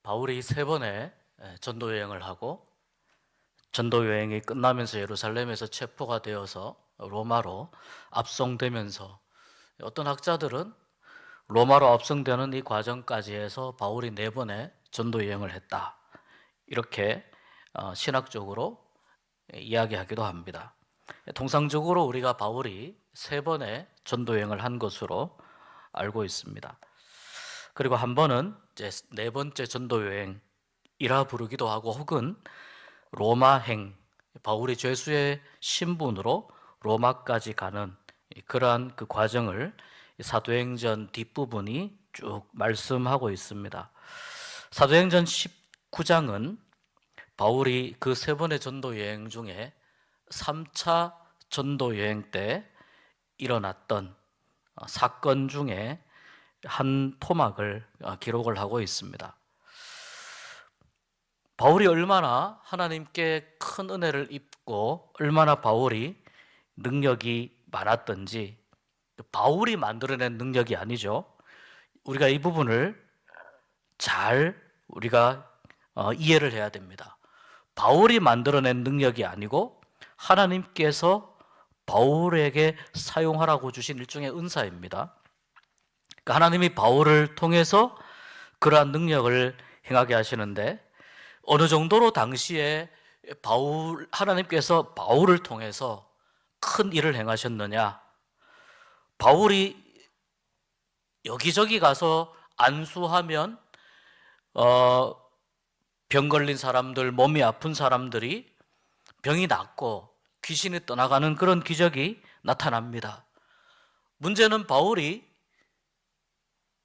바울이 세 번의 전도 여행을 하고 전도 여행이 끝나면서 예루살렘에서 체포가 되어서 로마로 압송되면서 어떤 학자들은 로마로 압송되는 이 과정까지 해서 바울이 네 번의 전도 여행을 했다, 이렇게 신학적으로 이야기하기도 합니다. 통상적으로 우리가 바울이 세 번의 전도 여행을 한 것으로 알고 있습니다. 그리고 한 번은 이제 네 번째 전도 여행이라 부르기도 하고, 혹은 로마행, 바울이 죄수의 신분으로 로마까지 가는 그러한 그 과정을 사도행전 뒷부분이 쭉 말씀하고 있습니다. 사도행전 19장은 바울이 그 세 번의 전도 여행 중에 3차 전도 여행 때 일어났던 사건 중에 한 토막을 기록을 하고 있습니다. 바울이 얼마나 하나님께 큰 은혜를 입고 얼마나 바울이 능력이 많았던지, 바울이 만들어낸 능력이 아니죠. 우리가 이 부분을 잘 우리가 이해를 해야 됩니다. 바울이 만들어낸 능력이 아니고 하나님께서 바울에게 사용하라고 주신 일종의 은사입니다. 그러니까 하나님이 바울을 통해서 그러한 능력을 행하게 하시는데, 어느 정도로 당시에 하나님께서 바울을 통해서 큰 일을 행하셨느냐? 바울이 여기저기 가서 안수하면 병 걸린 사람들, 몸이 아픈 사람들이 병이 낫고 귀신이 떠나가는 그런 기적이 나타납니다. 문제는 바울이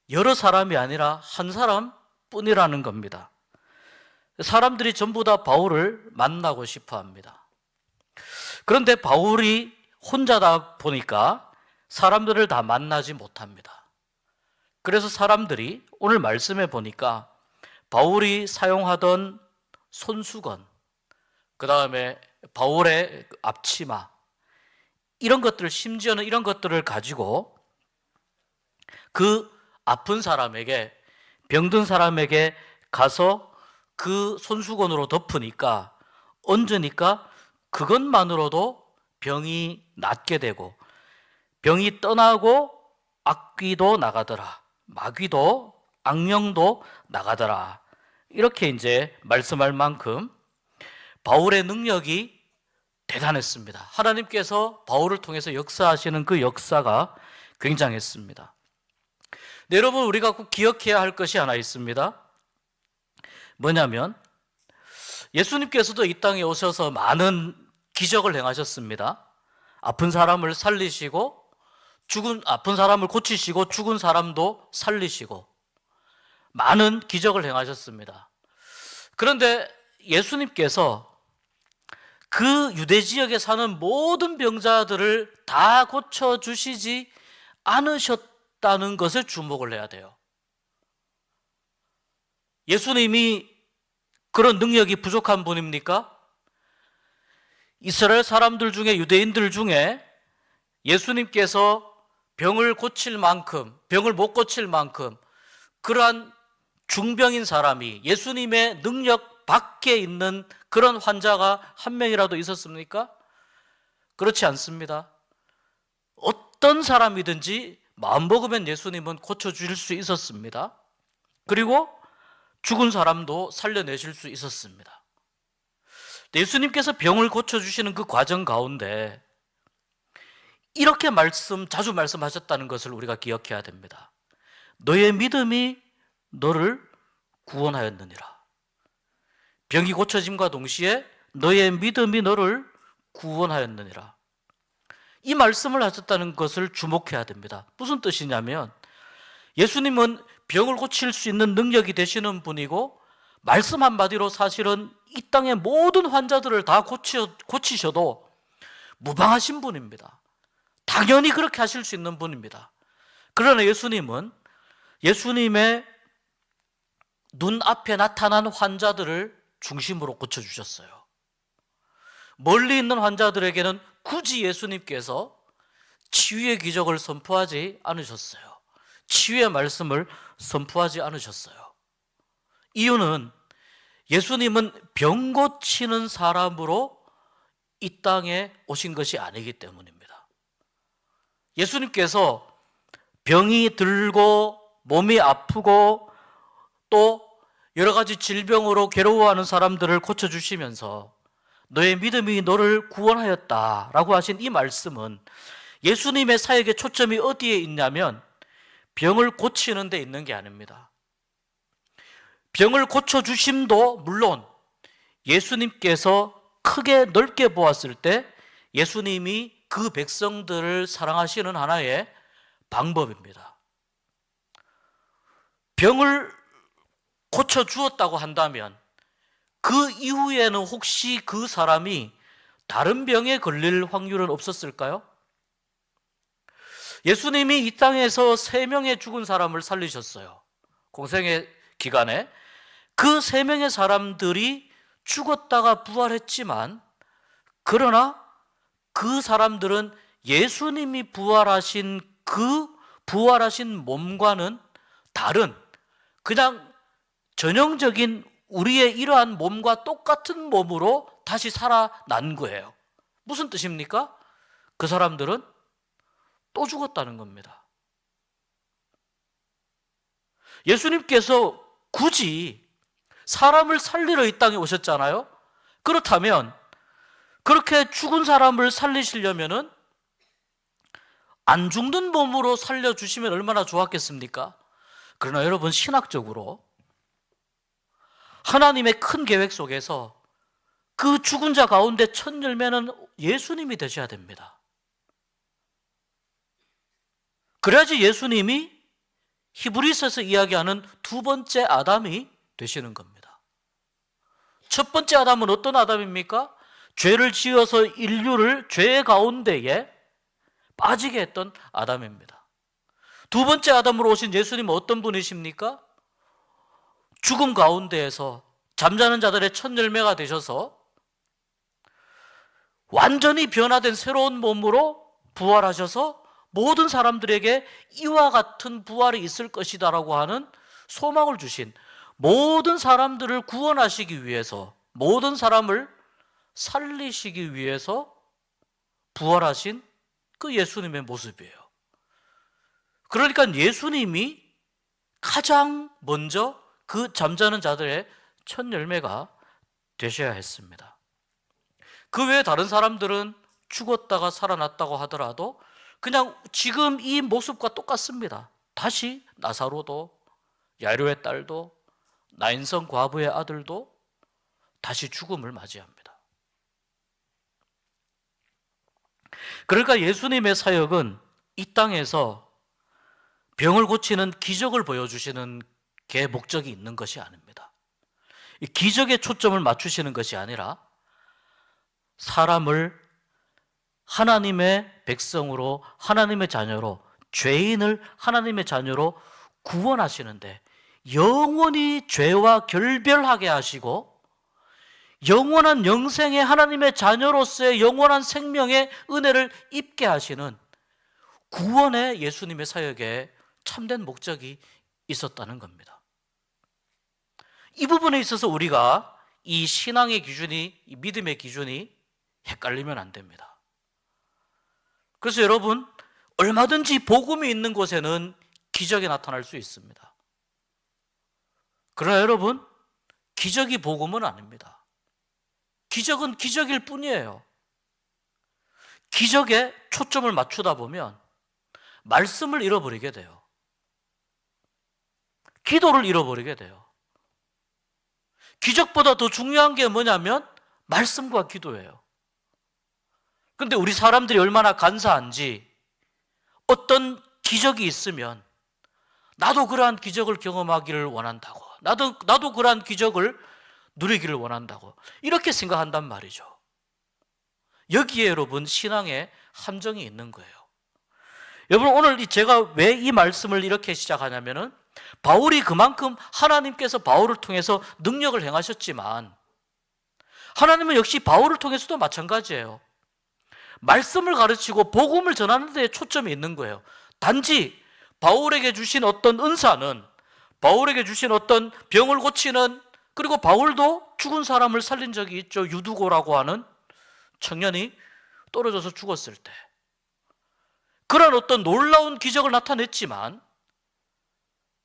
여러 사람이 아니라 한 사람뿐이라는 겁니다. 사람들이 전부 다 바울을 만나고 싶어 합니다. 그런데 바울이 혼자다 보니까 사람들을 다 만나지 못합니다. 그래서 사람들이 오늘 말씀에 보니까 바울이 사용하던 손수건, 그 다음에 바울의 앞치마, 이런 것들, 심지어는 이런 것들을 가지고 그 아픈 사람에게, 병든 사람에게 가서 그 손수건으로 덮으니까, 얹으니까 그것만으로도 병이 낫게 되고 병이 떠나고 악귀도 나가더라, 마귀도 악령도 나가더라, 이렇게 이제 말씀할 만큼 바울의 능력이 대단했습니다. 하나님께서 바울을 통해서 역사하시는 그 역사가 굉장했습니다. 네, 여러분, 우리가 꼭 기억해야 할 것이 하나 있습니다. 뭐냐면 예수님께서도 이 땅에 오셔서 많은 기적을 행하셨습니다. 아픈 사람을 살리시고, 아픈 사람을 고치시고, 죽은 사람도 살리시고, 많은 기적을 행하셨습니다. 그런데 예수님께서 그 유대 지역에 사는 모든 병자들을 다 고쳐주시지 않으셨다는 것에 주목을 해야 돼요. 예수님이 그런 능력이 부족한 분입니까? 이스라엘 사람들 중에, 유대인들 중에 예수님께서 병을 고칠 만큼, 병을 못 고칠 만큼 그러한 중병인 사람이, 예수님의 능력 밖에 있는 그런 환자가 한 명이라도 있었습니까? 그렇지 않습니다. 어떤 사람이든지 마음먹으면 예수님은 고쳐주실 수 있었습니다. 그리고 죽은 사람도 살려내실 수 있었습니다. 예수님께서 병을 고쳐주시는 그 과정 가운데 이렇게 자주 말씀하셨다는 것을 우리가 기억해야 됩니다. 너의 믿음이 너를 구원하였느니라. 병이 고쳐짐과 동시에 너의 믿음이 너를 구원하였느니라. 이 말씀을 하셨다는 것을 주목해야 됩니다. 무슨 뜻이냐면, 예수님은 병을 고칠 수 있는 능력이 되시는 분이고, 말씀 한마디로 사실은 이 땅의 모든 환자들을 다 고치셔도 무방하신 분입니다. 당연히 그렇게 하실 수 있는 분입니다. 그러나 예수님은 예수님의 눈앞에 나타난 환자들을 중심으로 고쳐주셨어요. 멀리 있는 환자들에게는 굳이 예수님께서 치유의 기적을 선포하지 않으셨어요. 치유의 말씀을 선포하지 않으셨어요. 이유는 예수님은 병 고치는 사람으로 이 땅에 오신 것이 아니기 때문입니다. 예수님께서 병이 들고 몸이 아프고 또 여러 가지 질병으로 괴로워하는 사람들을 고쳐주시면서 너의 믿음이 너를 구원하였다라고 하신 이 말씀은 예수님의 사역의 초점이 어디에 있냐면 병을 고치는 데 있는 게 아닙니다. 병을 고쳐주심도 물론 예수님께서 크게 넓게 보았을 때 예수님이 그 백성들을 사랑하시는 하나의 방법입니다. 병을 고쳐주었다고 한다면 그 이후에는 혹시 그 사람이 다른 병에 걸릴 확률은 없었을까요? 예수님이 이 땅에서 3명의 죽은 사람을 살리셨어요. 공생의 기간에. 그 3명의 사람들이 죽었다가 부활했지만 그러나 그 사람들은 예수님이 부활하신 그 부활하신 몸과는 다른 그냥 전형적인 우리의 이러한 몸과 똑같은 몸으로 다시 살아난 거예요. 무슨 뜻입니까? 그 사람들은 또 죽었다는 겁니다. 예수님께서 굳이 사람을 살리러 이 땅에 오셨잖아요. 그렇다면 그렇게 죽은 사람을 살리시려면은 안 죽는 몸으로 살려주시면 얼마나 좋았겠습니까? 그러나 여러분, 신학적으로 하나님의 큰 계획 속에서 그 죽은 자 가운데 첫 열매는 예수님이 되셔야 됩니다. 그래야지 예수님이 히브리서에서 이야기하는 두 번째 아담이 되시는 겁니다. 첫 번째 아담은 어떤 아담입니까? 죄를 지어서 인류를 죄 가운데에 빠지게 했던 아담입니다. 두 번째 아담으로 오신 예수님은 어떤 분이십니까? 죽음 가운데에서 잠자는 자들의 첫 열매가 되셔서 완전히 변화된 새로운 몸으로 부활하셔서 모든 사람들에게 이와 같은 부활이 있을 것이다라고 하는 소망을 주신, 모든 사람들을 구원하시기 위해서, 모든 사람을 살리시기 위해서 부활하신 그 예수님의 모습이에요. 그러니까 예수님이 가장 먼저 그 잠자는 자들의 첫 열매가 되셔야 했습니다. 그 외에 다른 사람들은 죽었다가 살아났다고 하더라도 그냥 지금 이 모습과 똑같습니다. 다시 나사로도, 야이로의 딸도, 나인성 과부의 아들도 다시 죽음을 맞이합니다. 그러니까 예수님의 사역은 이 땅에서 병을 고치는 기적을 보여주시는 게 목적이 있는 것이 아닙니다. 이 기적에 초점을 맞추시는 것이 아니라 사람을 하나님의 백성으로, 하나님의 자녀로, 죄인을 하나님의 자녀로 구원하시는데 영원히 죄와 결별하게 하시고 영원한 영생의 하나님의 자녀로서의 영원한 생명의 은혜를 입게 하시는 구원의 예수님의 사역에 참된 목적이 있었다는 겁니다. 이 부분에 있어서 우리가 이 신앙의 기준이, 이 믿음의 기준이 헷갈리면 안 됩니다. 그래서 여러분, 얼마든지 복음이 있는 곳에는 기적이 나타날 수 있습니다. 그러나 여러분, 기적이 복음은 아닙니다. 기적은 기적일 뿐이에요. 기적에 초점을 맞추다 보면 말씀을 잃어버리게 돼요. 기도를 잃어버리게 돼요. 기적보다 더 중요한 게 뭐냐면 말씀과 기도예요. 그런데 우리 사람들이 얼마나 간사한지 어떤 기적이 있으면 나도 그러한 기적을 경험하기를 원한다고, 나도 그러한 기적을 누리기를 원한다고 이렇게 생각한단 말이죠. 여기에 여러분 신앙의 함정이 있는 거예요. 여러분, 오늘 제가 왜 이 말씀을 이렇게 시작하냐면은 바울이 그만큼 하나님께서 바울을 통해서 능력을 행하셨지만 하나님은 역시 바울을 통해서도 마찬가지예요. 말씀을 가르치고 복음을 전하는 데에 초점이 있는 거예요. 단지 바울에게 주신 어떤 은사는 바울에게 주신 어떤 병을 고치는, 그리고 바울도 죽은 사람을 살린 적이 있죠. 유두고라고 하는 청년이 떨어져서 죽었을 때 그런 어떤 놀라운 기적을 나타냈지만,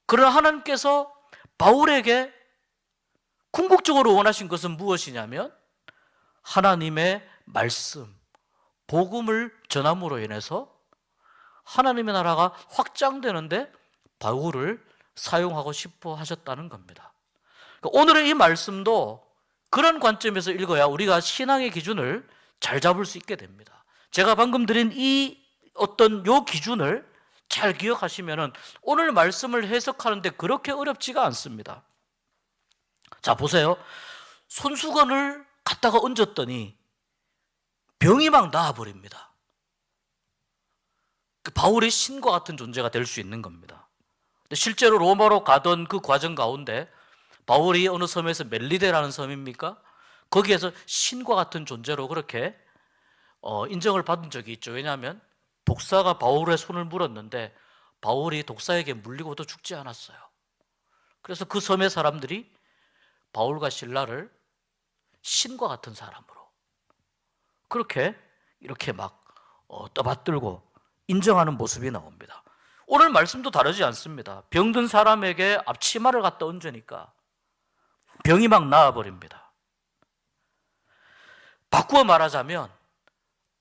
그러나 하나님께서 바울에게 궁극적으로 원하신 것은 무엇이냐면 하나님의 말씀, 복음을 전함으로 인해서 하나님의 나라가 확장되는데 바울을 사용하고 싶어 하셨다는 겁니다. 그러니까 오늘의 이 말씀도 그런 관점에서 읽어야 우리가 신앙의 기준을 잘 잡을 수 있게 됩니다. 제가 방금 드린 이 어떤 요 기준을 잘 기억하시면은 오늘 말씀을 해석하는데 그렇게 어렵지가 않습니다. 자, 보세요. 손수건을 갖다가 얹었더니 병이 막 나아버립니다. 바울이 신과 같은 존재가 될 수 있는 겁니다. 실제로 로마로 가던 그 과정 가운데 바울이 어느 섬에서 멜리데라는 섬입니까? 거기에서 신과 같은 존재로 그렇게 인정을 받은 적이 있죠. 왜냐하면 독사가 바울의 손을 물었는데 바울이 독사에게 물리고도 죽지 않았어요. 그래서 그 섬의 사람들이 바울과 실라를 신과 같은 사람으로 그렇게 이렇게 막 떠받들고 인정하는 모습이 나옵니다. 오늘 말씀도 다르지 않습니다. 병든 사람에게 앞치마를 갖다 얹으니까 병이 막 나아버립니다. 바꾸어 말하자면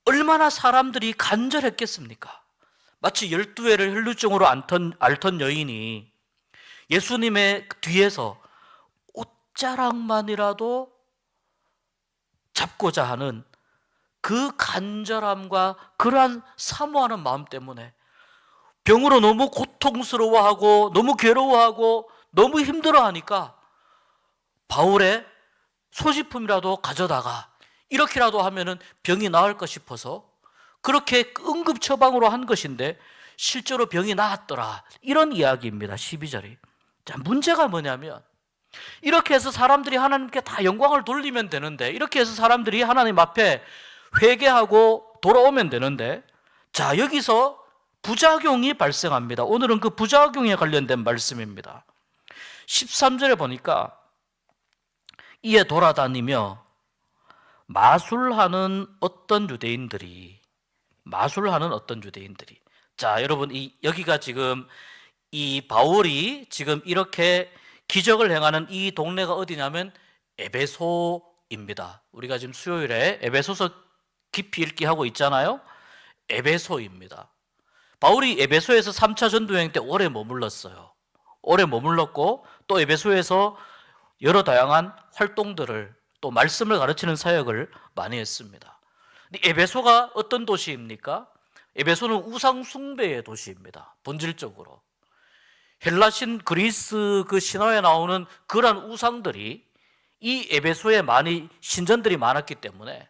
얼마나 사람들이 간절했겠습니까? 마치 12회를 혈루증으로 앓던 여인이 예수님의 뒤에서 옷자락만이라도 잡고자 하는 그 간절함과 그러한 사모하는 마음 때문에 병으로 너무 고통스러워하고 너무 괴로워하고 너무 힘들어하니까 바울의 소지품이라도 가져다가 이렇게라도 하면은 병이 나을까 싶어서 그렇게 응급 처방으로 한 것인데 실제로 병이 나았더라, 이런 이야기입니다. 12절이. 자, 문제가 뭐냐면 이렇게 해서 사람들이 하나님께 다 영광을 돌리면 되는데, 이렇게 해서 사람들이 하나님 앞에 회개하고 돌아오면 되는데, 자, 여기서 부작용이 발생합니다. 오늘은 그 부작용에 관련된 말씀입니다. 13절에 보니까 이에 돌아다니며 마술하는 어떤 유대인들이, 자, 여러분, 여기가 지금 이 바울이 지금 이렇게 기적을 행하는 이 동네가 어디냐면 에베소입니다. 우리가 지금 수요일에 에베소서 깊이 읽기 하고 있잖아요. 에베소입니다. 바울이 에베소에서 3차 전도여행 때 오래 머물렀어요. 오래 머물렀고 또 에베소에서 여러 다양한 활동들을, 또 말씀을 가르치는 사역을 많이 했습니다. 에베소가 어떤 도시입니까? 에베소는 우상 숭배의 도시입니다. 본질적으로 헬라신 그리스 그 신화에 나오는 그러한 우상들이 이 에베소에 많이 신전들이 많았기 때문에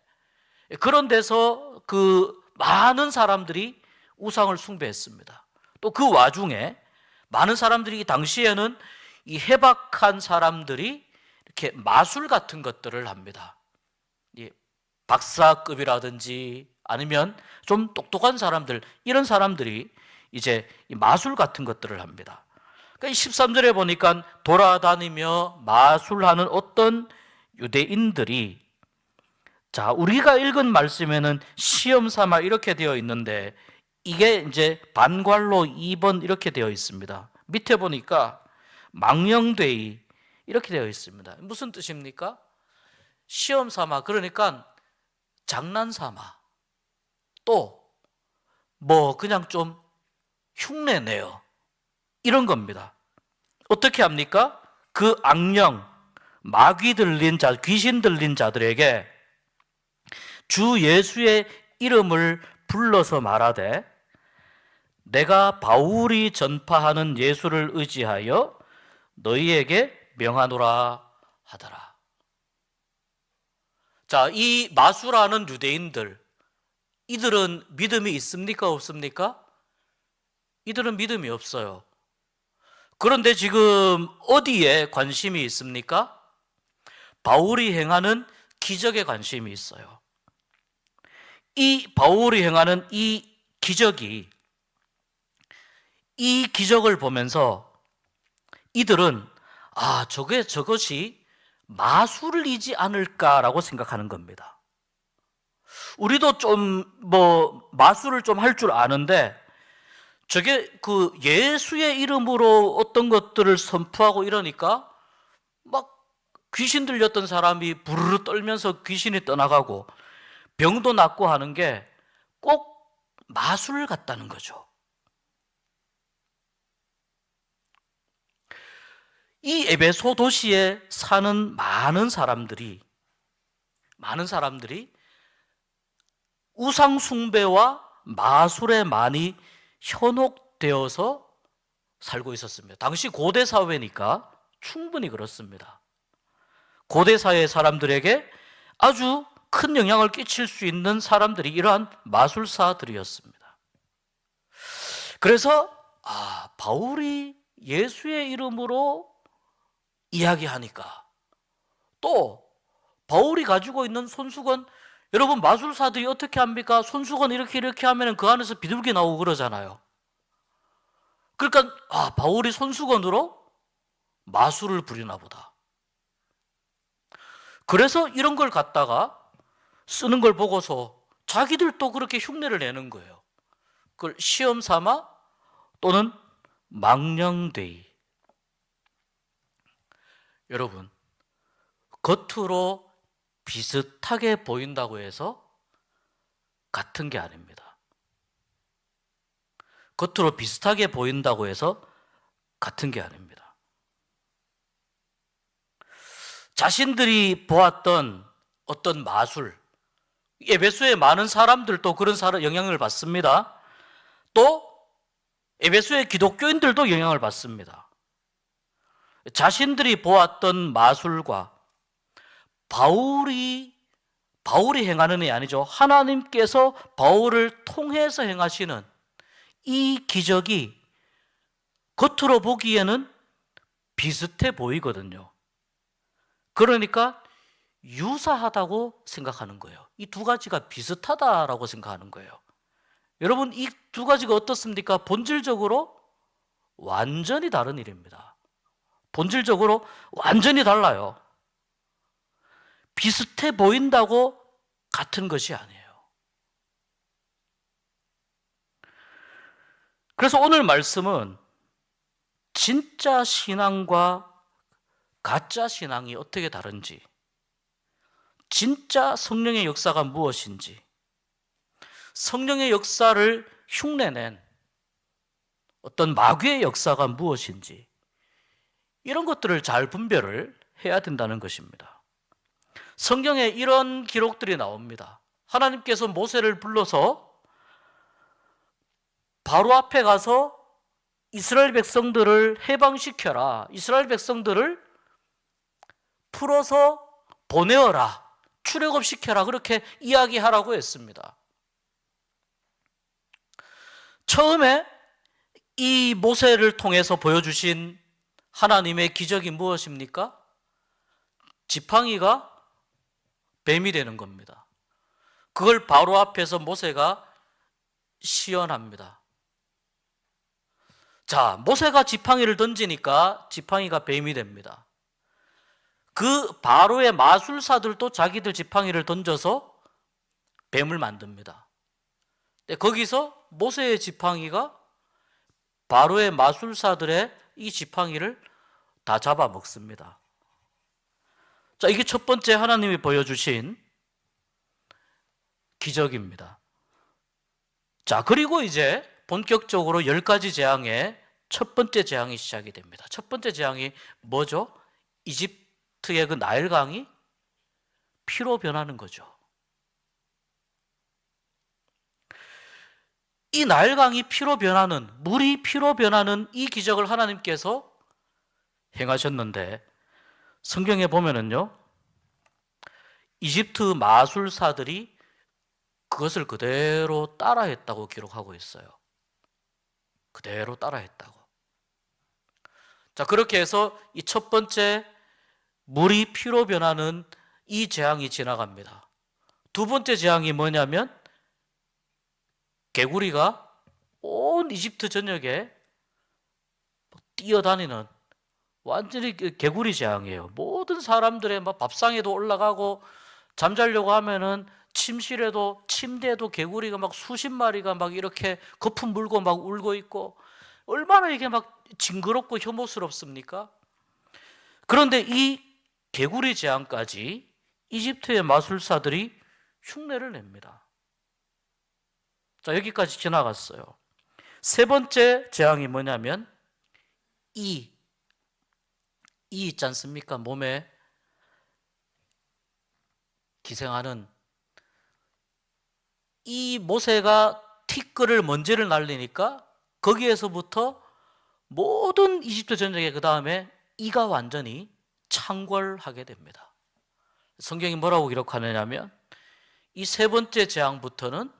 그런 데서 그 많은 사람들이 우상을 숭배했습니다. 또 그 와중에 많은 사람들이 당시에는 이 해박한 사람들이 이렇게 마술 같은 것들을 합니다. 박사급이라든지 아니면 좀 똑똑한 사람들, 이런 사람들이 이제 마술 같은 것들을 합니다. 그러니까 13절에 보니까 돌아다니며 마술하는 어떤 유대인들이, 자, 우리가 읽은 말씀에는 시험 삼아 이렇게 되어 있는데 이게 이제 반괄로 2번 이렇게 되어 있습니다. 밑에 보니까 망령되이 이렇게 되어 있습니다. 무슨 뜻입니까? 시험 삼아, 그러니까 장난 삼아, 또 뭐 그냥 좀 흉내 내요, 이런 겁니다. 어떻게 합니까? 그 악령, 마귀 들린 자, 귀신 들린 자들에게 주 예수의 이름을 불러서 말하되 내가 바울이 전파하는 예수를 의지하여 너희에게 명하노라 하더라. 자, 이 마술하는 유대인들, 이들은 믿음이 있습니까? 없습니까? 이들은 믿음이 없어요. 그런데 지금 어디에 관심이 있습니까? 바울이 행하는 기적에 관심이 있어요. 이 바울이 행하는 이 기적이, 이 기적을 보면서 이들은 저것이 마술이지 않을까라고 생각하는 겁니다. 우리도 좀 마술을 좀 할 줄 아는데 저게 그 예수의 이름으로 어떤 것들을 선포하고 이러니까 막 귀신 들렸던 사람이 부르르 떨면서 귀신이 떠나가고 병도 낫고 하는 게 꼭 마술 같다는 거죠. 이 에베소 도시에 사는 많은 사람들이 우상 숭배와 마술에 많이 현혹되어서 살고 있었습니다. 당시 고대 사회니까 충분히 그렇습니다. 고대 사회 사람들에게 아주 큰 영향을 끼칠 수 있는 사람들이 이러한 마술사들이었습니다. 그래서 바울이 예수의 이름으로 이야기하니까 또 바울이 가지고 있는 손수건, 여러분 마술사들이 어떻게 합니까? 손수건 이렇게 하면 그 안에서 비둘기 나오고 그러잖아요. 그러니까 바울이 손수건으로 마술을 부리나 보다. 그래서 이런 걸 갖다가 쓰는 걸 보고서 자기들도 그렇게 흉내를 내는 거예요. 그걸 시험 삼아 또는 망령되이. 여러분, 겉으로 비슷하게 보인다고 해서 같은 게 아닙니다. 겉으로 비슷하게 보인다고 해서 같은 게 아닙니다. 자신들이 보았던 어떤 마술, 에베소의 많은 사람들도 그런 영향을 받습니다. 또 에베소의 기독교인들도 영향을 받습니다. 자신들이 보았던 마술과 바울이 행하는 게 아니죠. 하나님께서 바울을 통해서 행하시는 이 기적이 겉으로 보기에는 비슷해 보이거든요. 그러니까 유사하다고 생각하는 거예요. 이 두 가지가 비슷하다라고 생각하는 거예요. 여러분, 이 두 가지가 어떻습니까? 본질적으로 완전히 다른 일입니다. 본질적으로 완전히 달라요. 비슷해 보인다고 같은 것이 아니에요. 그래서 오늘 말씀은 진짜 신앙과 가짜 신앙이 어떻게 다른지, 진짜 성령의 역사가 무엇인지, 성령의 역사를 흉내낸 어떤 마귀의 역사가 무엇인지, 이런 것들을 잘 분별을 해야 된다는 것입니다. 성경에 이런 기록들이 나옵니다. 하나님께서 모세를 불러서 바로 앞에 가서 이스라엘 백성들을 해방시켜라, 이스라엘 백성들을 풀어서 보내어라, 출애굽시켜라, 그렇게 이야기하라고 했습니다. 처음에 이 모세를 통해서 보여주신 하나님의 기적이 무엇입니까? 지팡이가 뱀이 되는 겁니다. 그걸 바로 앞에서 모세가 시연합니다. 자, 모세가 지팡이를 던지니까 지팡이가 뱀이 됩니다. 그 바로의 마술사들도 자기들 지팡이를 던져서 뱀을 만듭니다. 거기서 모세의 지팡이가 바로의 마술사들의 이 지팡이를 다 잡아먹습니다. 자, 이게 첫 번째 하나님이 보여주신 기적입니다. 자, 그리고 이제 본격적으로 10가지 재앙의 첫 번째 재앙이 시작이 됩니다. 첫 번째 재앙이 뭐죠? 이집트의 그 나일강이 피로 변하는 거죠. 이 나일강이 피로 변하는, 물이 피로 변하는 이 기적을 하나님께서 행하셨는데, 성경에 보면은요, 이집트 마술사들이 그것을 그대로 따라했다고 기록하고 있어요. 그대로 따라했다고. 자, 그렇게 해서 이 첫 번째 물이 피로 변하는 이 재앙이 지나갑니다. 두 번째 재앙이 뭐냐면 개구리가 온 이집트 전역에 뛰어다니는 완전히 개구리 재앙이에요. 모든 사람들의 막 밥상에도 올라가고 잠자려고 하면은 침실에도 침대에도 개구리가 막 수십 마리가 막 이렇게 거품 물고 막 울고 있고 얼마나 이게 막 징그럽고 혐오스럽습니까? 그런데 이 개구리 재앙까지 이집트의 마술사들이 흉내를 냅니다. 자, 여기까지 지나갔어요. 세 번째 재앙이 뭐냐면 이 있지 않습니까? 몸에 기생하는 이 모세가 티끌을 먼지를 날리니까 거기에서부터 모든 이집트 전역에 그 다음에 이가 완전히 창궐하게 됩니다. 성경이 뭐라고 기록하느냐면 이 세 번째 재앙부터는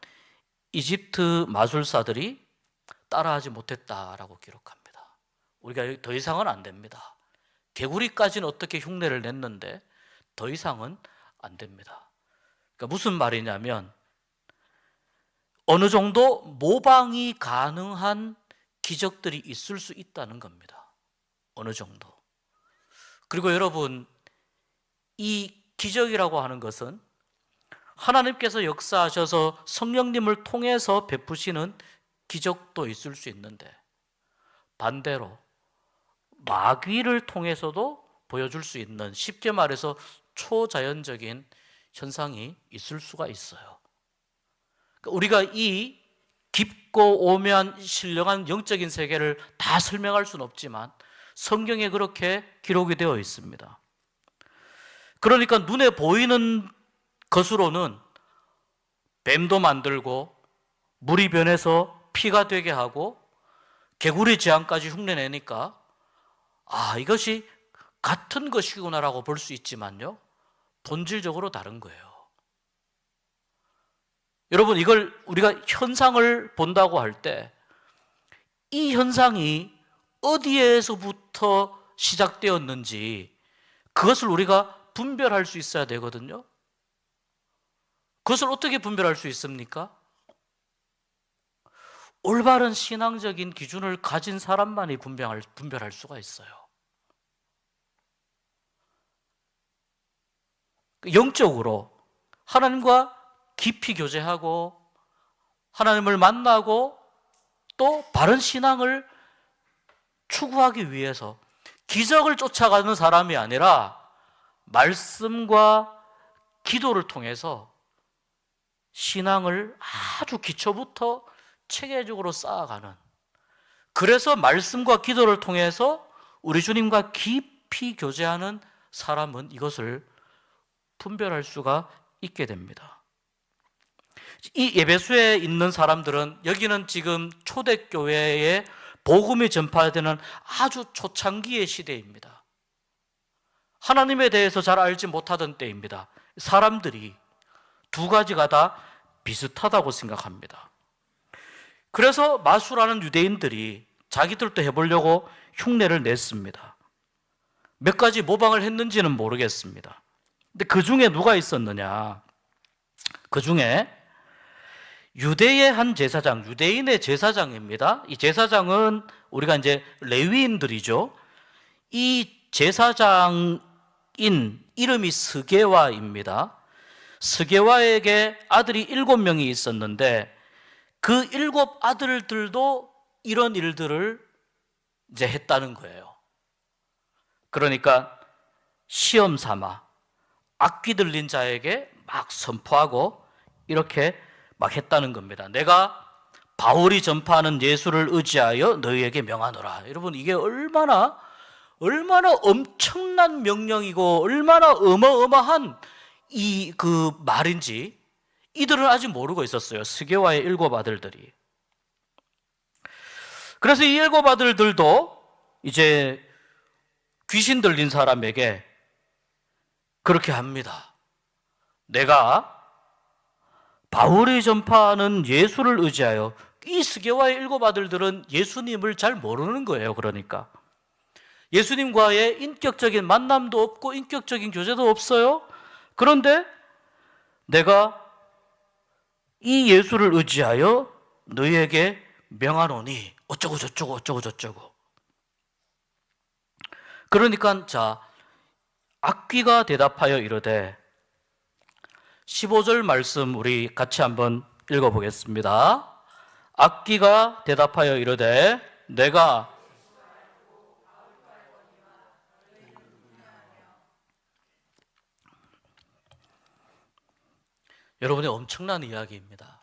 이집트 마술사들이 따라하지 못했다라고 기록합니다. 우리가 더 이상은 안 됩니다. 개구리까지는 어떻게 흉내를 냈는데 더 이상은 안 됩니다. 그러니까 무슨 말이냐면 어느 정도 모방이 가능한 기적들이 있을 수 있다는 겁니다. 어느 정도. 그리고 여러분, 이 기적이라고 하는 것은 하나님께서 역사하셔서 성령님을 통해서 베푸시는 기적도 있을 수 있는데 반대로 마귀를 통해서도 보여줄 수 있는, 쉽게 말해서 초자연적인 현상이 있을 수가 있어요. 우리가 이 깊고 오묘한 신령한 영적인 세계를 다 설명할 수는 없지만 성경에 그렇게 기록이 되어 있습니다. 그러니까 눈에 보이는 것으로는 뱀도 만들고 물이 변해서 피가 되게 하고 개구리 재앙까지 흉내내니까 이것이 같은 것이구나라고 볼 수 있지만요, 본질적으로 다른 거예요. 여러분, 이걸 우리가 현상을 본다고 할 때 이 현상이 어디에서부터 시작되었는지 그것을 우리가 분별할 수 있어야 되거든요. 그것을 어떻게 분별할 수 있습니까? 올바른 신앙적인 기준을 가진 사람만이 분별할 수가 있어요. 영적으로 하나님과 깊이 교제하고 하나님을 만나고 또 바른 신앙을 추구하기 위해서 기적을 쫓아가는 사람이 아니라 말씀과 기도를 통해서 신앙을 아주 기초부터 체계적으로 쌓아가는, 그래서 말씀과 기도를 통해서 우리 주님과 깊이 교제하는 사람은 이것을 분별할 수가 있게 됩니다. 이 에베소에 있는 사람들은, 여기는 지금 초대교회에 복음이 전파되는 아주 초창기의 시대입니다. 하나님에 대해서 잘 알지 못하던 때입니다. 사람들이 두 가지가 다 비슷하다고 생각합니다. 그래서 마술하는 유대인들이 자기들도 해보려고 흉내를 냈습니다. 몇 가지 모방을 했는지는 모르겠습니다. 근데 그 중에 누가 있었느냐? 그 중에 유대의 한 제사장, 유대인의 제사장입니다. 이 제사장은 우리가 이제 레위인들이죠. 이 제사장인 이름이 스게와입니다. 스게와에게 아들이 7명이 있었는데 그 7 아들들도 이런 일들을 이제 했다는 거예요. 그러니까 시험 삼아 악귀 들린 자에게 막 선포하고 이렇게 막 했다는 겁니다. 내가 바울이 전파하는 예수를 의지하여 너희에게 명하노라. 여러분, 이게 얼마나 엄청난 명령이고 얼마나 어마어마한 그 말인지 이들은 아직 모르고 있었어요. 스게와의 7 아들들이. 그래서 이 7 아들들도 이제 귀신 들린 사람에게 그렇게 합니다. 내가 바울이 전파하는 예수를 의지하여, 이 스게와의 7 아들들은 예수님을 잘 모르는 거예요. 그러니까 예수님과의 인격적인 만남도 없고 인격적인 교제도 없어요. 그런데 내가 이 예수를 의지하여 너희에게 명하노니 어쩌고 저쩌고 어쩌고 저쩌고. 그러니까 자, 악귀가 대답하여 이르되 15절 말씀 우리 같이 한번 읽어보겠습니다. 악귀가 대답하여 이르되 내가 여러분의 엄청난 이야기입니다.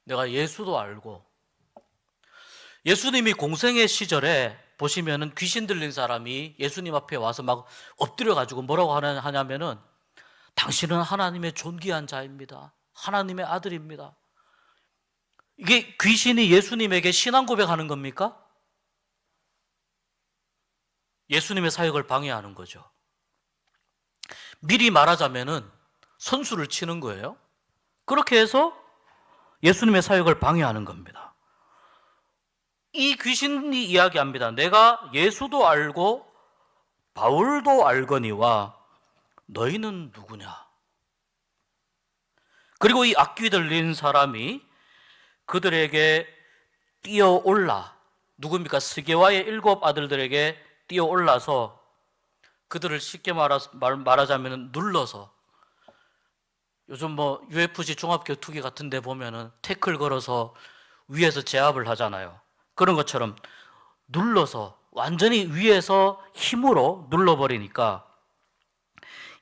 내가 예수도 알고 예수님이 공생의 시절에 보시면은 귀신 들린 사람이 예수님 앞에 와서 막 엎드려 가지고 뭐라고 하냐면은 당신은 하나님의 존귀한 자입니다. 하나님의 아들입니다. 이게 귀신이 예수님에게 신앙 고백하는 겁니까? 예수님의 사역을 방해하는 거죠. 미리 말하자면은 선수를 치는 거예요. 그렇게 해서 예수님의 사역을 방해하는 겁니다. 이 귀신이 이야기합니다. 내가 예수도 알고 바울도 알거니와 너희는 누구냐? 그리고 이 악귀 들린 사람이 그들에게 뛰어올라, 누굽니까? 스게와의 7 아들들에게 뛰어올라서 그들을 쉽게 말하자면 눌러서, 요즘 뭐 UFC 종합격투기 같은 데 보면은 태클 걸어서 위에서 제압을 하잖아요. 그런 것처럼 눌러서 완전히 위에서 힘으로 눌러버리니까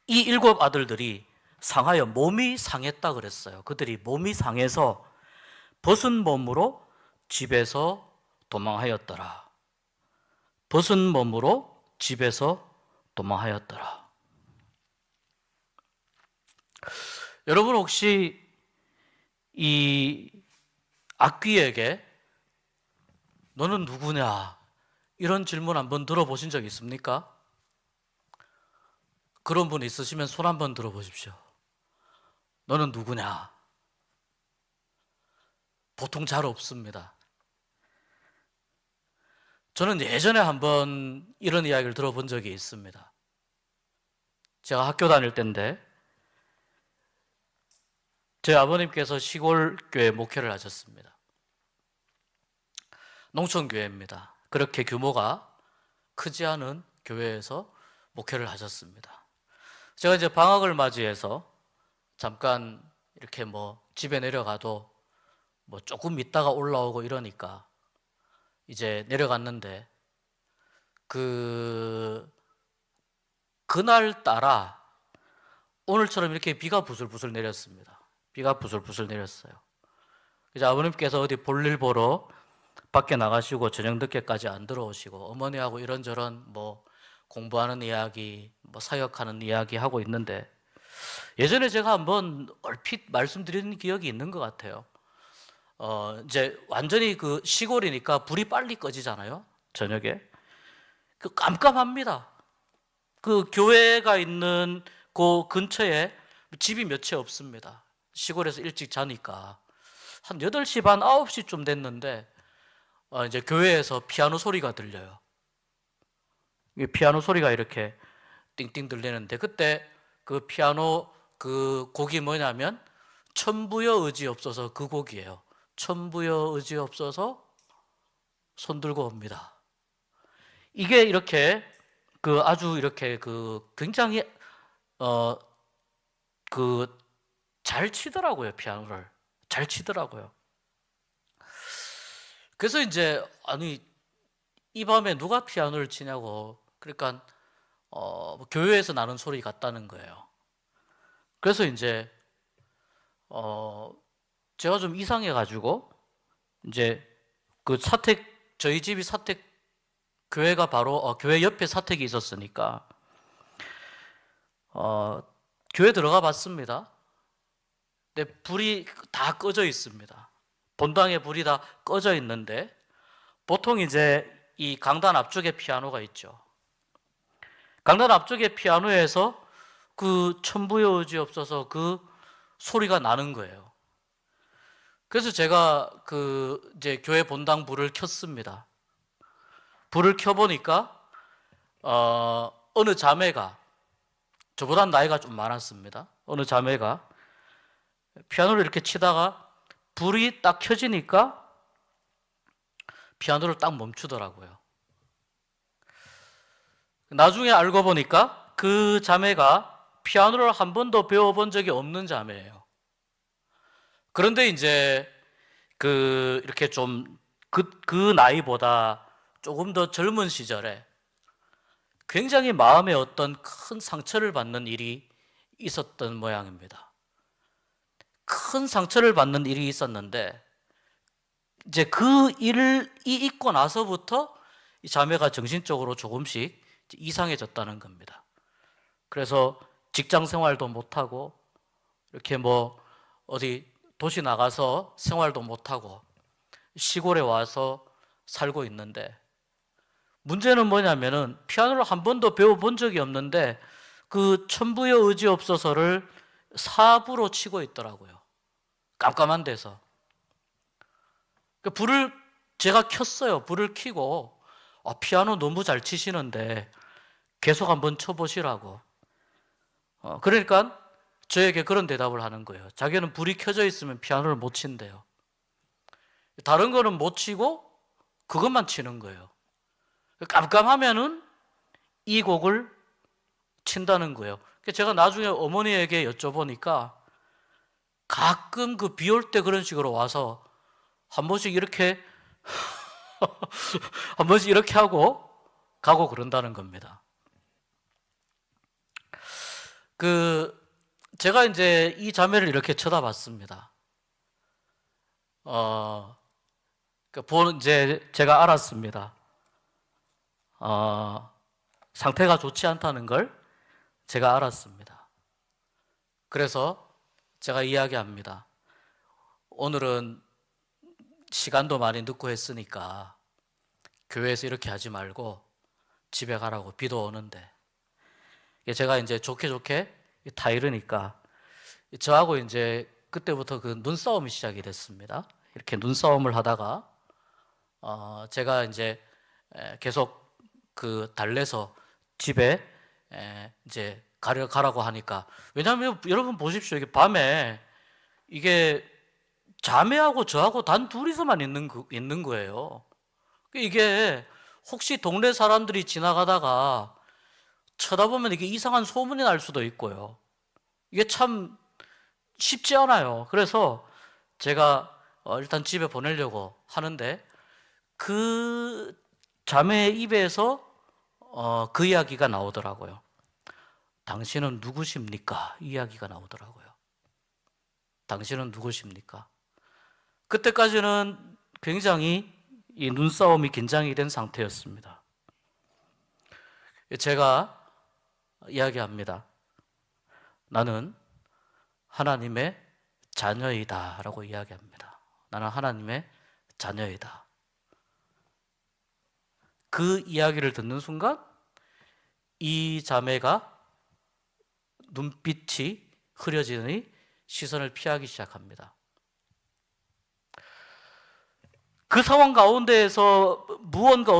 이 7 아들들이 상하여 몸이 상했다 그랬어요. 그들이 몸이 상해서 벗은 몸으로 집에서 도망하였더라. 벗은 몸으로 집에서 도망하였더라. 여러분 혹시 이 악귀에게 너는 누구냐? 이런 질문 한번 들어보신 적 있습니까? 그런 분 있으시면 손 한번 들어보십시오. 너는 누구냐? 보통 잘 없습니다. 저는 예전에 한번 이런 이야기를 들어본 적이 있습니다. 제가 학교 다닐 때인데 제 아버님께서 시골 교회 목회를 하셨습니다. 농촌교회입니다. 그렇게 규모가 크지 않은 교회에서 목회를 하셨습니다. 제가 이제 방학을 맞이해서 잠깐 이렇게 뭐 집에 내려가도 뭐 조금 있다가 올라오고 이러니까 이제 내려갔는데 그날따라 오늘처럼 이렇게 비가 부슬부슬 내렸습니다. 비가 부슬부슬 내렸어요. 그래서 아버님께서 어디 볼일 보러 밖에 나가시고 저녁 늦게까지 안 들어오시고 어머니하고 이런저런 뭐 공부하는 이야기, 뭐 사역하는 이야기 하고 있는데 예전에 제가 한번 얼핏 말씀드린 기억이 있는 것 같아요. 이제 완전히 그 시골이니까 불이 빨리 꺼지잖아요. 저녁에. 그 깜깜합니다. 그 교회가 있는 그 근처에 집이 몇 채 없습니다. 시골에서 일찍 자니까. 한 8시 반, 9시쯤 됐는데 이제 교회에서 피아노 소리가 들려요. 피아노 소리가 이렇게 띵띵 들리는데 그때 그 피아노 그 곡이 뭐냐면 천부여 의지 없어서 그 곡이에요. 천부여 의지 없어서 손 들고 옵니다. 이게 이렇게 그 아주 이렇게 그 굉장히 그 잘 치더라고요. 피아노를 잘 치더라고요. 그래서 이제 아니 이 밤에 누가 피아노를 치냐고, 그러니까 교회에서 나는 소리 같다는 거예요. 그래서 이제 제가 좀 이상해가지고 이제 그 사택, 저희 집이 사택, 교회가 바로 교회 옆에 사택이 있었으니까 교회 들어가 봤습니다. 근데 불이 다 꺼져 있습니다. 본당에 불이 다 꺼져 있는데 보통 이제 이 강단 앞쪽에 피아노가 있죠. 강단 앞쪽에 피아노에서 그 천부여 의지 없어서 그 소리가 나는 거예요. 그래서 제가 그 이제 교회 본당 불을 켰습니다. 불을 켜보니까 어느 자매가, 저보다 나이가 좀 많았습니다. 어느 자매가 피아노를 이렇게 치다가 불이 딱 켜지니까 피아노를 딱 멈추더라고요. 나중에 알고 보니까 그 자매가 피아노를 한 번도 배워본 적이 없는 자매예요. 그런데 이제 이렇게 좀 그 나이보다 조금 더 젊은 시절에 굉장히 마음에 어떤 큰 상처를 받는 일이 있었던 모양입니다. 큰 상처를 받는 일이 있었는데 이제 그 일을 잊고 나서부터 이 자매가 정신적으로 조금씩 이상해졌다는 겁니다. 그래서 직장 생활도 못하고 이렇게 뭐 어디 도시 나가서 생활도 못하고 시골에 와서 살고 있는데, 문제는 뭐냐면은 피아노를 한 번도 배워본 적이 없는데 그 천부여 의지 없어서를 사부로 치고 있더라고요. 깜깜한 데서. 불을 제가 켰어요. 불을 켜고 피아노 너무 잘 치시는데 계속 한번 쳐보시라고. 그러니까 저에게 그런 대답을 하는 거예요. 자기는 불이 켜져 있으면 피아노를 못 친대요. 다른 거는 못 치고 그것만 치는 거예요. 깜깜하면은 이 곡을 친다는 거예요. 제가 나중에 어머니에게 여쭤보니까 가끔 그 비 올 때 그런 식으로 와서 한 번씩 이렇게 한 번씩 이렇게 하고 가고 그런다는 겁니다. 제가 이제 이 자매를 이렇게 쳐다봤습니다. 이제 제가 알았습니다. 상태가 좋지 않다는 걸 제가 알았습니다. 그래서 제가 이야기합니다. 오늘은 시간도 많이 늦고 했으니까 교회에서 이렇게 하지 말고 집에 가라고, 비도 오는데. 제가 이제 좋게 다 이러니까 저하고 이제 그때부터 그 눈싸움이 시작이 됐습니다. 이렇게 눈싸움을 하다가 제가 이제 계속 달래서 집에 이제 가라고 하니까, 왜냐하면 여러분 보십시오. 이게 밤에 이게 자매하고 저하고 단 둘이서만 있는 거예요. 이게 혹시 동네 사람들이 지나가다가 쳐다보면 이게 이상한 소문이 날 수도 있고요. 이게 참 쉽지 않아요. 그래서 제가 일단 집에 보내려고 하는데 그 자매의 입에서 그 이야기가 나오더라고요. 당신은 누구십니까? 이 이야기가 나오더라고요. 당신은 누구십니까? 그때까지는 굉장히 이 눈싸움이 긴장이 된 상태였습니다. 제가 이야기합니다. 나는 하나님의 자녀이다 라고 이야기합니다. 나는 하나님의 자녀이다. 그 이야기를 듣는 순간 이 자매가 눈빛이 흐려지더니 시선을 피하기 시작합니다. 그 상황 가운데에서 무언가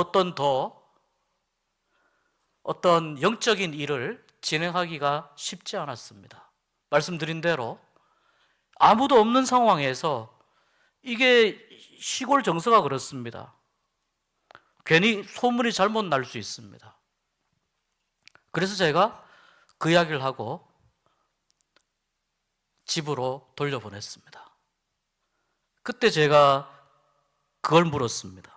어떤 영적인 일을 진행하기가 쉽지 않았습니다. 말씀드린 대로 아무도 없는 상황에서, 이게 시골 정서가 그렇습니다. 괜히 소문이 잘못 날 수 있습니다. 그래서 제가 그 이야기를 하고 집으로 돌려보냈습니다. 그때 제가 그걸 물었습니다.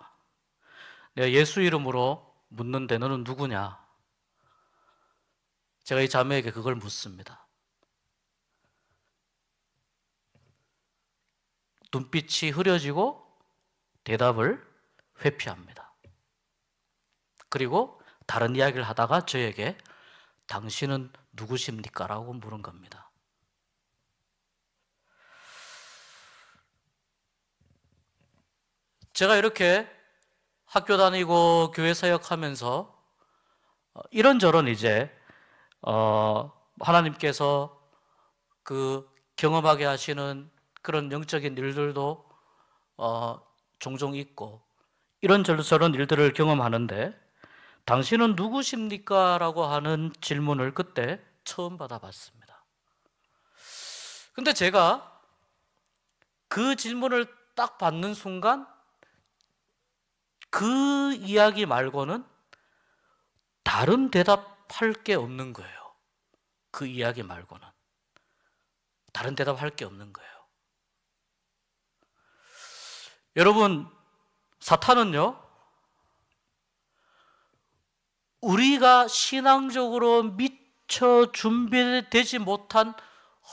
내가 예수 이름으로 묻는데 너는 누구냐? 제가 이 자매에게 그걸 묻습니다. 눈빛이 흐려지고 대답을 회피합니다. 그리고 다른 이야기를 하다가 저에게 당신은 누구십니까? 라고 물은 겁니다. 제가 이렇게 학교 다니고 교회 사역하면서 이런저런 이제 하나님께서 그 경험하게 하시는 그런 영적인 일들도 종종 있고 이런저런 일들을 경험하는데, 당신은 누구십니까? 라고 하는 질문을 그때 처음 받아봤습니다. 근데 제가 그 질문을 딱 받는 순간 그 이야기 말고는 다른 대답할 게 없는 거예요. 그 이야기 말고는 다른 대답할 게 없는 거예요. 여러분, 사탄은요, 우리가 신앙적으로 미처 준비되지 못한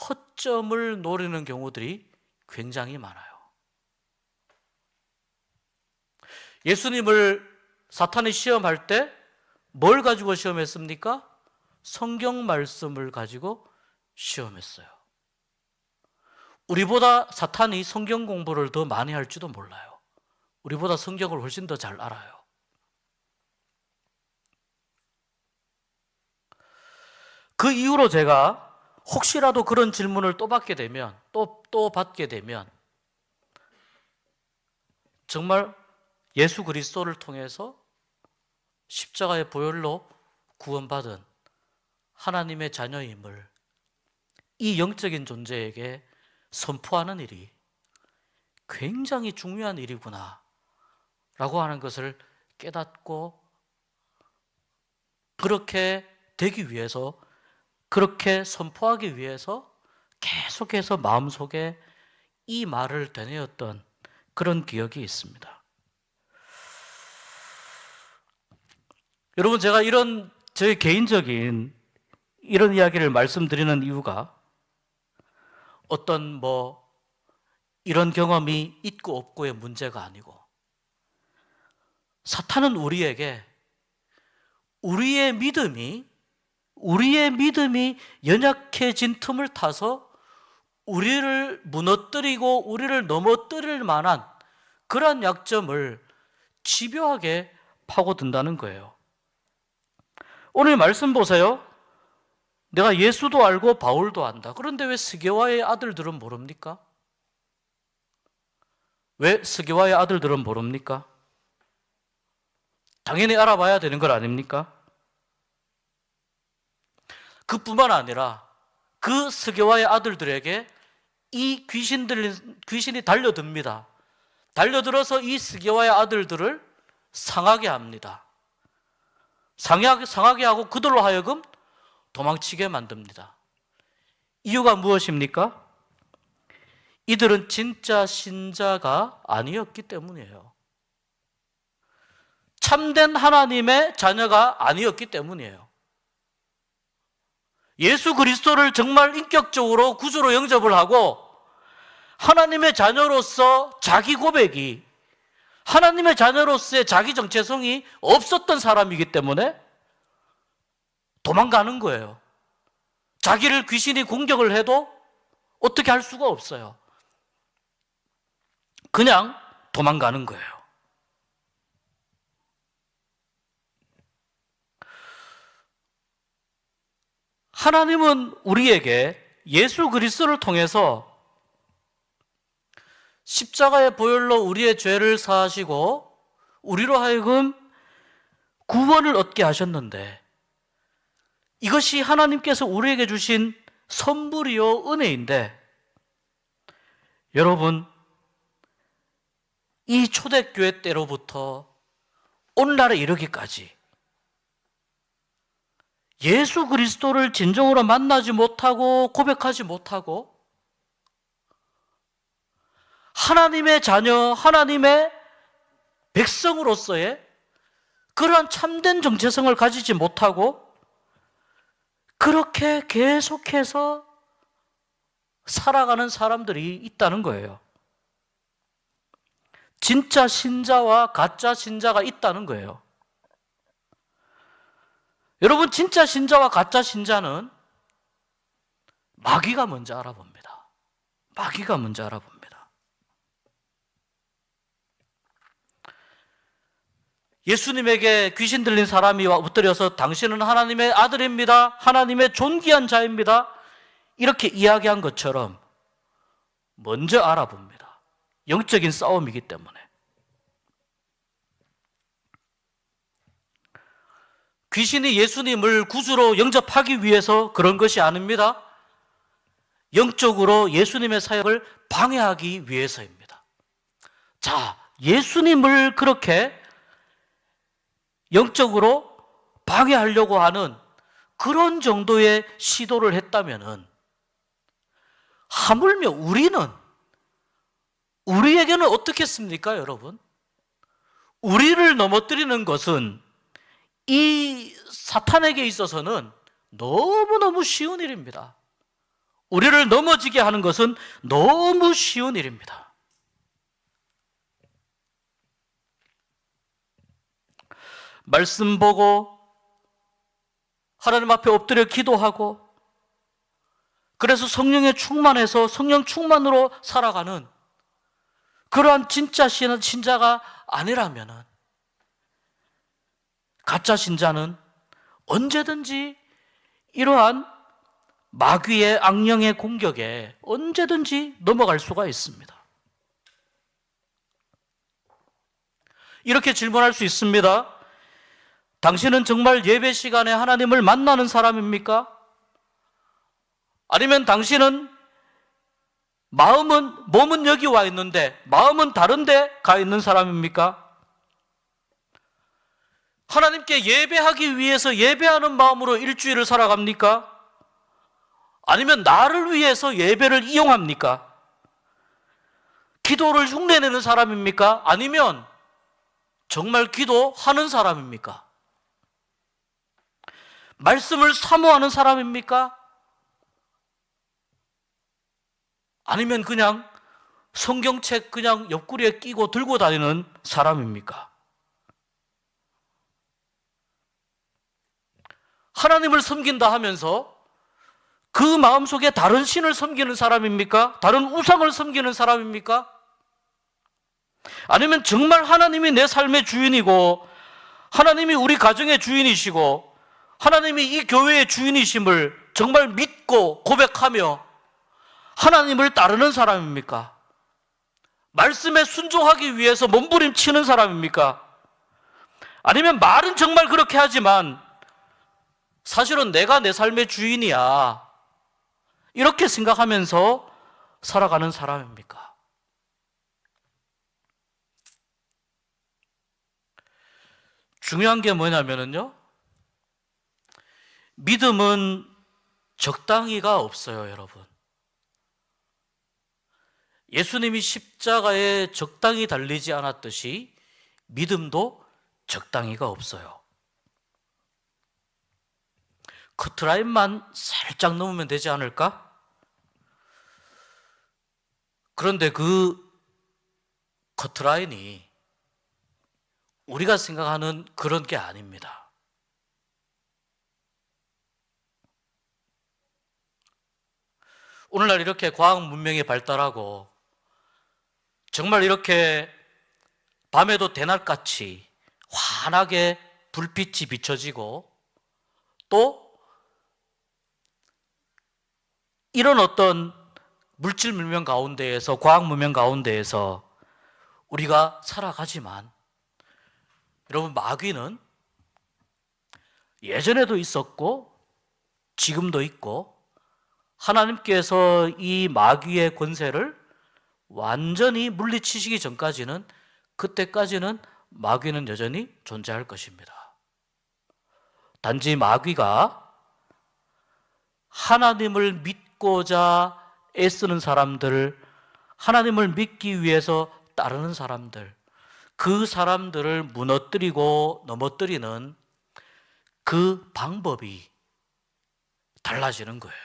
허점을 노리는 경우들이 굉장히 많아요. 예수님을 사탄이 시험할 때 뭘 가지고 시험했습니까? 성경 말씀을 가지고 시험했어요. 우리보다 사탄이 성경 공부를 더 많이 할지도 몰라요. 우리보다 성경을 훨씬 더 잘 알아요. 그 이후로 제가 혹시라도 그런 질문을 또 받게 되면, 또 받게 되면, 정말 예수 그리스도를 통해서 십자가의 보혈로 구원받은 하나님의 자녀임을 이 영적인 존재에게 선포하는 일이 굉장히 중요한 일이구나 라고 하는 것을 깨닫고, 그렇게 되기 위해서, 그렇게 선포하기 위해서 계속해서 마음속에 이 말을 되뇌었던 그런 기억이 있습니다. 여러분, 제가 이런 저의 개인적인 이런 이야기를 말씀드리는 이유가 어떤 이런 경험이 있고 없고의 문제가 아니고, 사탄은 우리에게 우리의 믿음이 연약해진 틈을 타서 우리를 무너뜨리고 우리를 넘어뜨릴 만한 그러한 약점을 집요하게 파고든다는 거예요. 오늘 말씀 보세요. 내가 예수도 알고 바울도 안다. 그런데 왜 스게와의 아들들은 모릅니까? 왜 스게와의 아들들은 모릅니까? 당연히 알아봐야 되는 것 아닙니까? 그뿐만 아니라 그 스게와의 아들들에게 이 귀신이 달려듭니다. 달려들어서 이 스게와의 아들들을 상하게 합니다. 상하게 하고 그들로 하여금 도망치게 만듭니다. 이유가 무엇입니까? 이들은 진짜 신자가 아니었기 때문이에요. 참된 하나님의 자녀가 아니었기 때문이에요. 예수 그리스도를 정말 인격적으로 구주로 영접을 하고 하나님의 자녀로서 자기 고백이, 하나님의 자녀로서의 자기 정체성이 없었던 사람이기 때문에 도망가는 거예요. 자기를 귀신이 공격을 해도 어떻게 할 수가 없어요. 그냥 도망가는 거예요. 하나님은 우리에게 예수 그리스도를 통해서 십자가의 보혈로 우리의 죄를 사하시고 우리로 하여금 구원을 얻게 하셨는데, 이것이 하나님께서 우리에게 주신 선물이요 은혜인데, 여러분, 이 초대교회 때로부터 오늘날에 이르기까지 예수 그리스도를 진정으로 만나지 못하고 고백하지 못하고 하나님의 자녀, 하나님의 백성으로서의 그러한 참된 정체성을 가지지 못하고 그렇게 계속해서 살아가는 사람들이 있다는 거예요. 진짜 신자와 가짜 신자가 있다는 거예요. 여러분, 진짜 신자와 가짜 신자는 마귀가 먼저 알아봅니다. 마귀가 먼저 알아봅니다. 예수님에게 귀신 들린 사람이 엎드려서 당신은 하나님의 아들입니다. 하나님의 존귀한 자입니다. 이렇게 이야기한 것처럼 먼저 알아봅니다. 영적인 싸움이기 때문에. 귀신이 예수님을 구주로 영접하기 위해서 그런 것이 아닙니다. 영적으로 예수님의 사역을 방해하기 위해서입니다. 자, 예수님을 그렇게 영적으로 방해하려고 하는 그런 정도의 시도를 했다면은, 하물며 우리에게는 어떻겠습니까, 여러분? 우리를 넘어뜨리는 것은 이 사탄에게 있어서는 너무너무 쉬운 일입니다. 우리를 넘어지게 하는 것은 너무 쉬운 일입니다. 말씀 보고 하나님 앞에 엎드려 기도하고, 그래서 성령에 충만해서 성령 충만으로 살아가는 그러한 진짜 신자가 아니라면, 가짜 신자는 언제든지 이러한 마귀의 악령의 공격에 언제든지 넘어갈 수가 있습니다. 이렇게 질문할 수 있습니다. 당신은 정말 예배 시간에 하나님을 만나는 사람입니까? 아니면 당신은 몸은 여기 와 있는데 마음은 다른 데 가 있는 사람입니까? 하나님께 예배하기 위해서 예배하는 마음으로 일주일을 살아갑니까? 아니면 나를 위해서 예배를 이용합니까? 기도를 흉내내는 사람입니까? 아니면 정말 기도하는 사람입니까? 말씀을 사모하는 사람입니까? 아니면 그냥 성경책 그냥 옆구리에 끼고 들고 다니는 사람입니까? 하나님을 섬긴다 하면서 그 마음속에 다른 신을 섬기는 사람입니까? 다른 우상을 섬기는 사람입니까? 아니면 정말 하나님이 내 삶의 주인이고 하나님이 우리 가정의 주인이시고 하나님이 이 교회의 주인이심을 정말 믿고 고백하며 하나님을 따르는 사람입니까? 말씀에 순종하기 위해서 몸부림치는 사람입니까? 아니면 말은 정말 그렇게 하지만 사실은 내가 내 삶의 주인이야, 이렇게 생각하면서 살아가는 사람입니까? 중요한 게 뭐냐면요, 믿음은 적당히가 없어요, 여러분. 예수님이 십자가에 적당히 달리지 않았듯이 믿음도 적당히가 없어요. 커트라인만 살짝 넘으면 되지 않을까? 그런데 그 커트라인이 우리가 생각하는 그런 게 아닙니다. 오늘날 이렇게 과학 문명이 발달하고 정말 이렇게 밤에도 대낮같이 환하게 불빛이 비춰지고 또 이런 어떤 물질 문명 가운데에서, 과학 문명 가운데에서 우리가 살아가지만, 여러분, 마귀는 예전에도 있었고 지금도 있고, 하나님께서 이 마귀의 권세를 완전히 물리치시기 전까지는, 그때까지는 마귀는 여전히 존재할 것입니다. 단지 마귀가 하나님을 믿고자 애쓰는 사람들, 하나님을 믿기 위해서 따르는 사람들, 그 사람들을 무너뜨리고 넘어뜨리는 그 방법이 달라지는 거예요.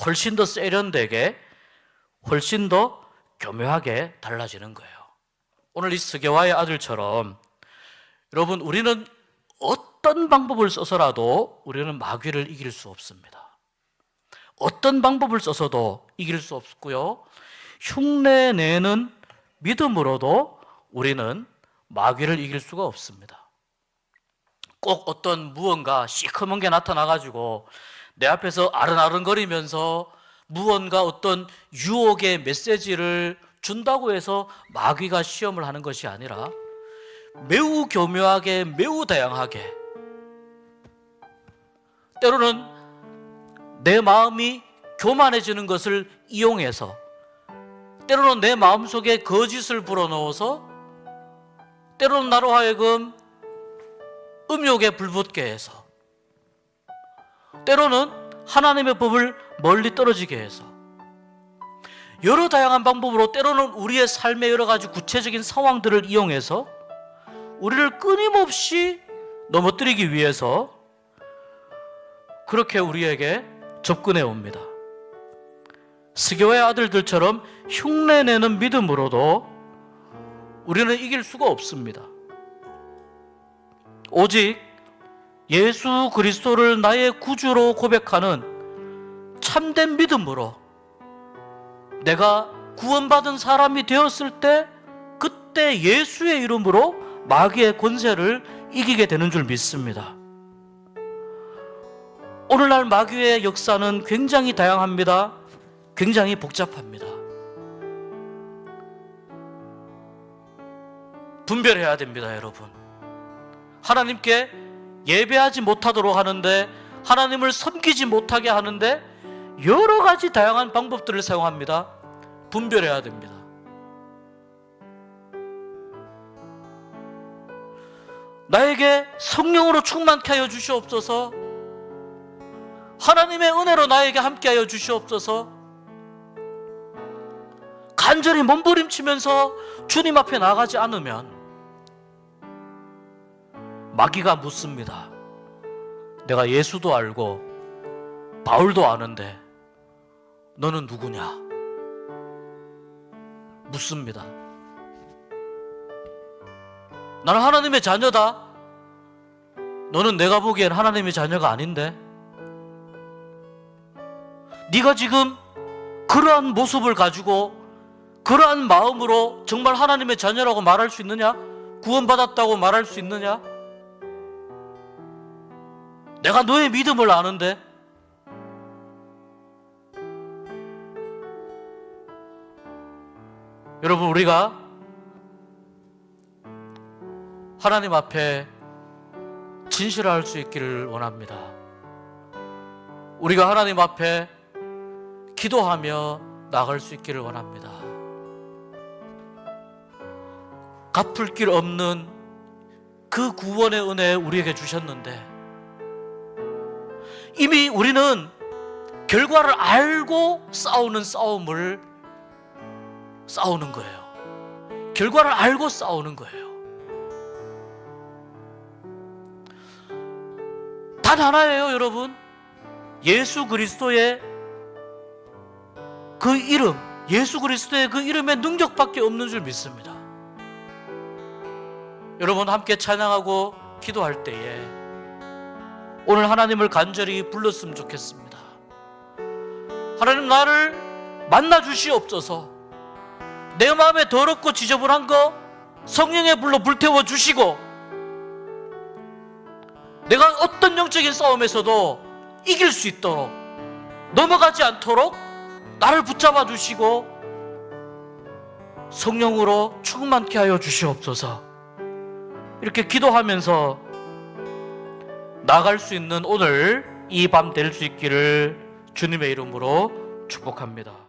훨씬 더 세련되게, 훨씬 더 교묘하게 달라지는 거예요. 오늘 이 스게와의 아들처럼, 여러분, 우리는 어떤 방법을 써서라도 우리는 마귀를 이길 수 없습니다. 어떤 방법을 써서도 이길 수 없고요, 흉내내는 믿음으로도 우리는 마귀를 이길 수가 없습니다. 꼭 어떤 무언가 시커먼 게 나타나가지고 내 앞에서 아른아른거리면서 무언가 어떤 유혹의 메시지를 준다고 해서 마귀가 시험을 하는 것이 아니라 매우 교묘하게, 매우 다양하게, 때로는 내 마음이 교만해지는 것을 이용해서, 때로는 내 마음속에 거짓을 불어넣어서, 때로는 나로 하여금 음욕에 불붙게 해서, 때로는 하나님의 법을 멀리 떨어지게 해서, 여러 다양한 방법으로 때로는 우리의 삶의 여러 가지 구체적인 상황들을 이용해서 우리를 끊임없이 넘어뜨리기 위해서 그렇게 우리에게 접근해 옵니다. 스게와의 아들들처럼 흉내내는 믿음으로도 우리는 이길 수가 없습니다. 오직 예수 그리스도를 나의 구주로 고백하는 참된 믿음으로 내가 구원받은 사람이 되었을 때 그때 예수의 이름으로 마귀의 권세를 이기게 되는 줄 믿습니다. 오늘날 마귀의 역사는 굉장히 다양합니다. 굉장히 복잡합니다. 분별해야 됩니다, 여러분. 하나님께 예배하지 못하도록 하는데, 하나님을 섬기지 못하게 하는데 여러 가지 다양한 방법들을 사용합니다. 분별해야 됩니다. 나에게 성령으로 충만케 하여 주시옵소서. 하나님의 은혜로 나에게 함께하여 주시옵소서. 간절히 몸부림치면서 주님 앞에 나가지 않으면 마귀가 묻습니다. 내가 예수도 알고 바울도 아는데 너는 누구냐? 묻습니다. 나는 하나님의 자녀다. 너는 내가 보기엔 하나님의 자녀가 아닌데? 네가 지금 그러한 모습을 가지고 그러한 마음으로 정말 하나님의 자녀라고 말할 수 있느냐? 구원받았다고 말할 수 있느냐? 내가 너의 믿음을 아는데? 여러분, 우리가 하나님 앞에 진실할 수 있기를 원합니다. 우리가 하나님 앞에 기도하며 나갈 수 있기를 원합니다. 갚을 길 없는 그 구원의 은혜 우리에게 주셨는데 이미 우리는 결과를 알고 싸우는 싸움을 싸우는 거예요. 결과를 알고 싸우는 거예요. 단 하나예요, 여러분. 예수 그리스도의 그 이름, 예수 그리스도의 그 이름의 능력밖에 없는 줄 믿습니다. 여러분, 함께 찬양하고 기도할 때에 오늘 하나님을 간절히 불렀으면 좋겠습니다. 하나님, 나를 만나 주시옵소서. 내 마음에 더럽고 지저분한 거 성령의 불로 불태워 주시고, 내가 어떤 영적인 싸움에서도 이길 수 있도록, 넘어가지 않도록 나를 붙잡아 주시고 성령으로 충만케 하여 주시옵소서. 이렇게 기도하면서 나갈 수 있는 오늘 이 밤 될 수 있기를 주님의 이름으로 축복합니다.